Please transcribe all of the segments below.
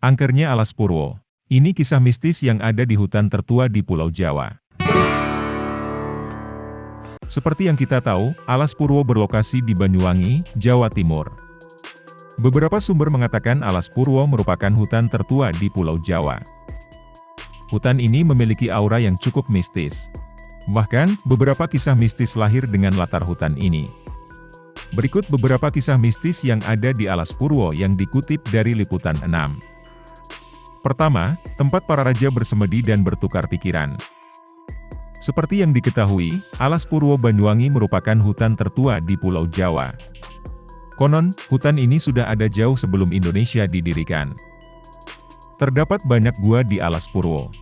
Angkernya Alas Purwo. Ini kisah mistis yang ada di hutan tertua di Pulau Jawa. Seperti yang kita tahu, Alas Purwo berlokasi di Banyuwangi, Jawa Timur. Beberapa sumber mengatakan Alas Purwo merupakan hutan tertua di Pulau Jawa. Hutan ini memiliki aura yang cukup mistis. Bahkan, beberapa kisah mistis lahir dengan latar hutan ini. Berikut beberapa kisah mistis yang ada di Alas Purwo yang dikutip dari Liputan 6. Pertama, tempat para raja bersemedi dan bertukar pikiran. Seperti yang diketahui, Alas Purwo Banyuwangi merupakan hutan tertua di Pulau Jawa. Konon, hutan ini sudah ada jauh sebelum Indonesia didirikan. Terdapat banyak gua di Alas Purwo.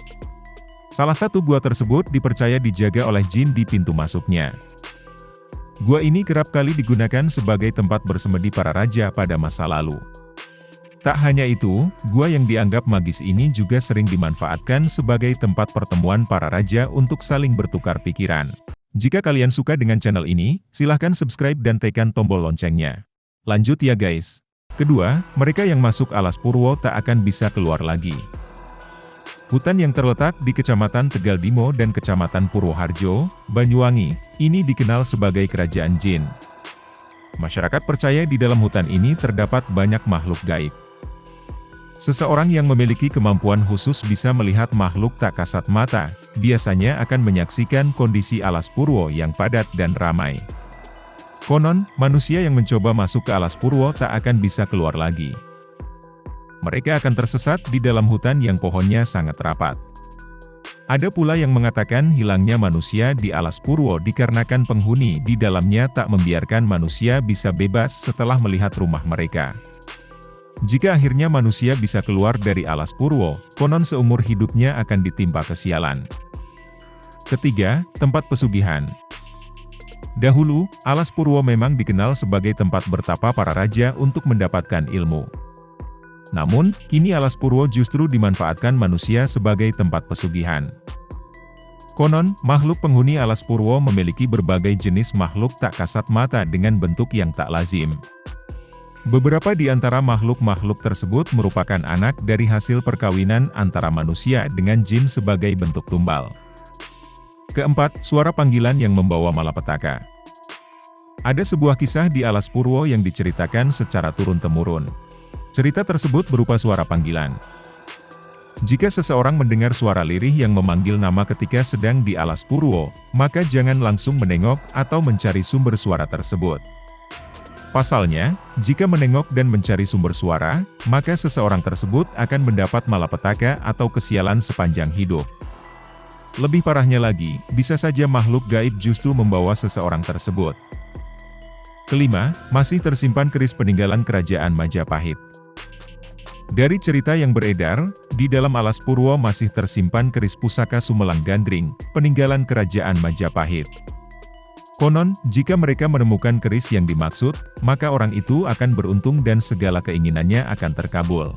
Salah satu gua tersebut dipercaya dijaga oleh jin di pintu masuknya. Gua ini kerap kali digunakan sebagai tempat bersemedi para raja pada masa lalu. Tak hanya itu, gua yang dianggap magis ini juga sering dimanfaatkan sebagai tempat pertemuan para raja untuk saling bertukar pikiran. Jika kalian suka dengan channel ini, silahkan subscribe dan tekan tombol loncengnya. Lanjut ya guys. Kedua, mereka yang masuk Alas Purwo tak akan bisa keluar lagi. Hutan yang terletak di Kecamatan Tegal Dimo dan Kecamatan Purwoharjo, Banyuwangi, ini dikenal sebagai kerajaan jin. Masyarakat percaya di dalam hutan ini terdapat banyak makhluk gaib. Seseorang yang memiliki kemampuan khusus bisa melihat makhluk tak kasat mata, biasanya akan menyaksikan kondisi Alas Purwo yang padat dan ramai. Konon, manusia yang mencoba masuk ke Alas Purwo tak akan bisa keluar lagi. Mereka akan tersesat di dalam hutan yang pohonnya sangat rapat. Ada pula yang mengatakan hilangnya manusia di Alas Purwo dikarenakan penghuni di dalamnya tak membiarkan manusia bisa bebas setelah melihat rumah mereka. Jika akhirnya manusia bisa keluar dari Alas Purwo, konon seumur hidupnya akan ditimpa kesialan. Ketiga, tempat pesugihan. Dahulu, Alas Purwo memang dikenal sebagai tempat bertapa para raja untuk mendapatkan ilmu. Namun, kini Alas Purwo justru dimanfaatkan manusia sebagai tempat pesugihan. Konon, makhluk penghuni Alas Purwo memiliki berbagai jenis makhluk tak kasat mata dengan bentuk yang tak lazim. Beberapa di antara makhluk-makhluk tersebut merupakan anak dari hasil perkawinan antara manusia dengan jin sebagai bentuk tumbal. Keempat, suara panggilan yang membawa malapetaka. Ada sebuah kisah di Alas Purwo yang diceritakan secara turun-temurun. Cerita tersebut berupa suara panggilan. Jika seseorang mendengar suara lirih yang memanggil nama ketika sedang di Alas Purwo, maka jangan langsung menengok atau mencari sumber suara tersebut. Pasalnya, jika menengok dan mencari sumber suara, maka seseorang tersebut akan mendapat malapetaka atau kesialan sepanjang hidup. Lebih parahnya lagi, bisa saja makhluk gaib justru membawa seseorang tersebut. Kelima, masih tersimpan keris peninggalan Kerajaan Majapahit. Dari cerita yang beredar, di dalam Alas Purwo masih tersimpan keris pusaka Sumelang Gandring, peninggalan Kerajaan Majapahit. Konon, jika mereka menemukan keris yang dimaksud, maka orang itu akan beruntung dan segala keinginannya akan terkabul.